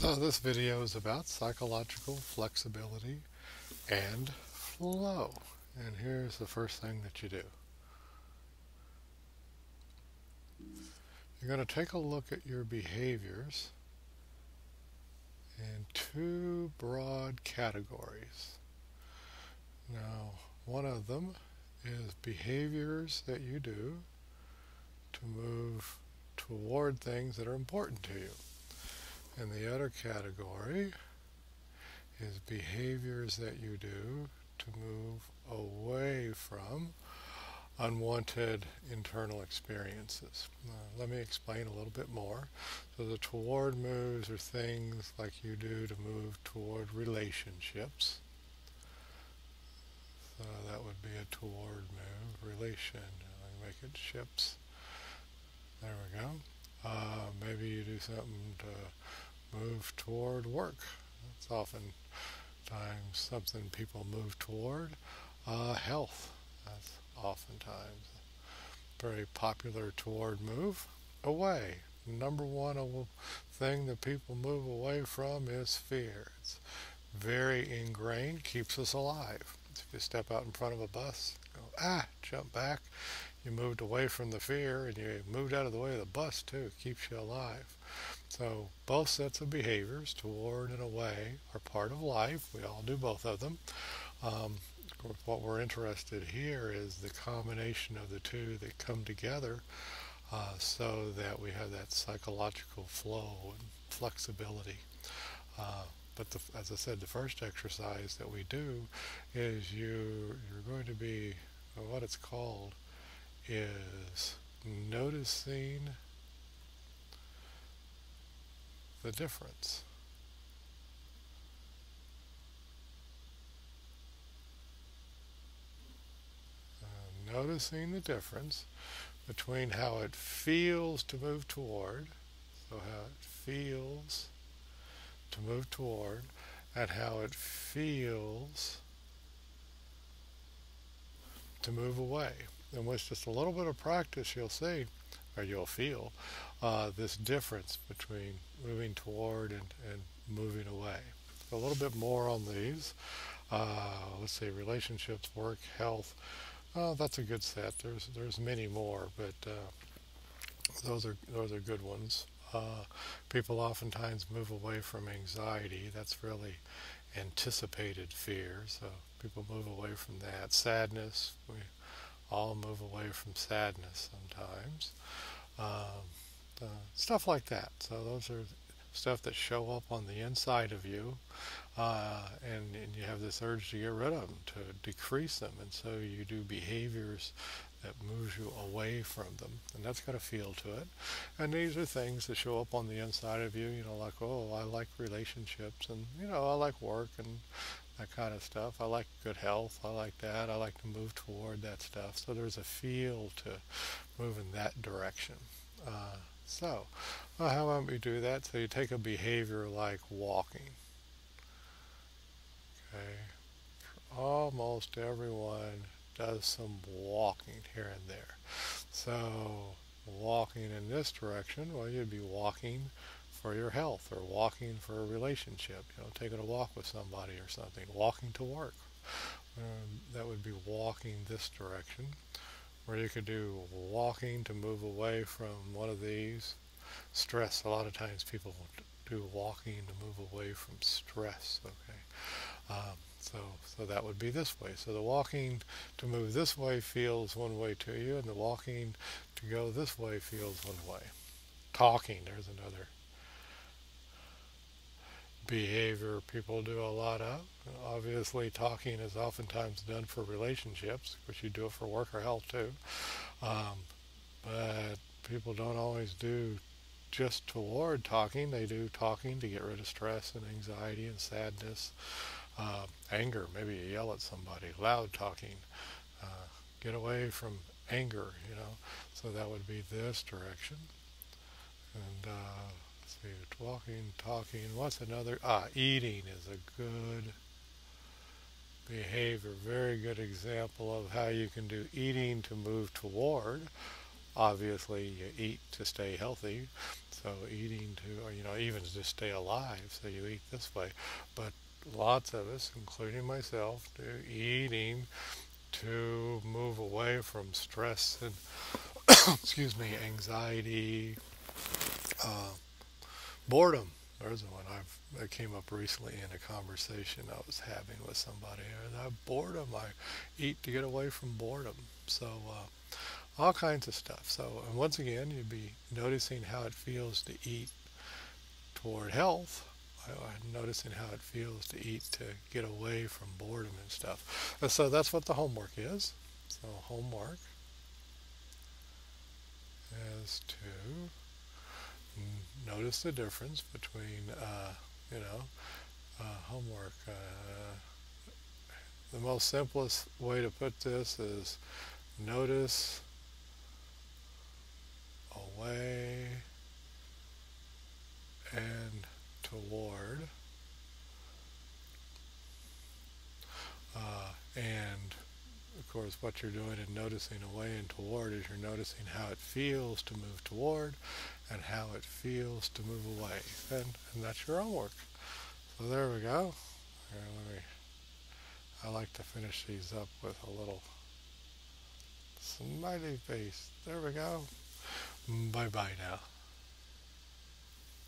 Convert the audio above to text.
So this video is about psychological flexibility and flow. And here's the first thing that you do. You're going to take a look at your behaviors in two broad categories. Now, one of them is behaviors that you do to move toward things that are important to you. And the other category is behaviors that you do to move away from unwanted internal experiences. Let me explain a little bit more. So the toward moves are things like you do to move toward relationships. So that would be a toward move, relation. I make it ships. There we go. Maybe you do something to move toward work. That's oftentimes something people move toward. Health. That's oftentimes a very popular toward move. Away. Number one thing that people move away from is fear. It's very ingrained, keeps us alive. If you step out in front of a bus, go, jump back. You moved away from the fear, and you moved out of the way of the bus too. It keeps you alive. So both sets of behaviors, toward and away, are part of life. We all do both of them. What we're interested here is the combination of the two that come together so that we have that psychological flow and flexibility. But as I said, the first exercise that we do is you're going to be, what it's called is noticing the difference. Noticing the difference between how it feels to move toward, so how it feels to move toward, and how it feels to move away. And with just a little bit of practice, you'll see, or you'll feel, this difference between moving toward and moving away. A little bit more on these. Let's see, relationships, work, health. That's a good set. There's many more, but those are good ones. People oftentimes move away from anxiety. That's really anticipated fear. So people move away from that. Sadness. We all move away from sadness sometimes. Stuff like that. So those are stuff that show up on the inside of you, and you have this urge to get rid of them, to decrease them, and so you do behaviors that moves you away from them, and that's got a feel to it. And these are things that show up on the inside of you, like, I like relationships, and I like work and that kind of stuff. I like good health. I like that. I like to move toward that stuff. So there's a feel to move in that direction. How might we do that? So you take a behavior like walking. Okay, almost everyone does some walking here and there. So walking in this direction, well, you'd be walking for your health, or walking for a relationship, taking a walk with somebody or something, walking to work. That would be walking this direction. Or you could do walking to move away from one of these. Stress. A lot of times people do walking to move away from stress. Okay, so that would be this way. So the walking to move this way feels one way to you, and the walking to go this way feels one way. Talking. There's another behavior people do a lot of. Obviously, talking is oftentimes done for relationships, which you do it for work or health too. But people don't always do just toward talking. They do talking to get rid of stress and anxiety and sadness, anger. Maybe you yell at somebody, loud talking. Get away from anger, So that would be this direction. And let's see, walking, talking. What's another? Eating is a good behavior. Very good example of how you can do eating to move toward, Obviously, you eat to stay healthy, so eating to, or, even to stay alive, so you eat this way. But lots of us, including myself, do eating to move away from stress and, excuse me, anxiety, uh, boredom. There's one that came up recently in a conversation I was having with somebody. Boredom. I eat to get away from boredom. So all kinds of stuff. So, and once again, you'd be noticing how it feels to eat toward health. Noticing how it feels to eat to get away from boredom and stuff. And so that's what the homework is. So homework is to notice the difference between, you know, homework. The most simplest way to put this is notice away and toward, and of course what you're doing in noticing away and toward is you're noticing how it feels to move toward and how it feels to move away, and that's your homework. So there we go. Here, I like to finish these up with a little smiley face. There we go. Bye bye now.